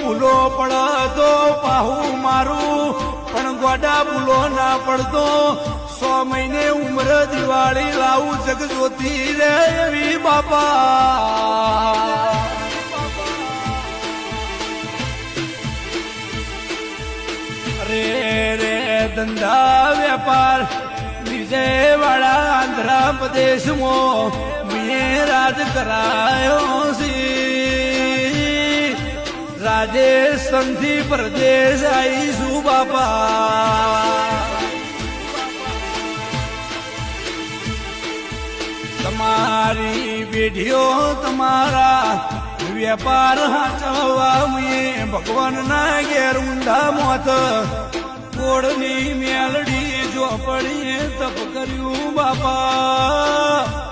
ભૂલો પડતો પાહુ મારું પણ ગોડા ભૂલો ના પડતો 100 મહિને ઉમર દિવાળી લાવું જગજોતી રે એવી બાપા રે રે ધંધા વેપાર વિજયવાડા આંધ્રપ્રદેશમાં મેં રાજ કરાયો છે રાજસ્થાનથી પ્રદેશ આવીશું બાપા તમારી પેઢીઓ તમારા વેપાર હાચવવા મેં ભગવાનના ઘેર ઊંધા મોત કોળની મેલડી ચોપડીએ તપ કર્યું બાપા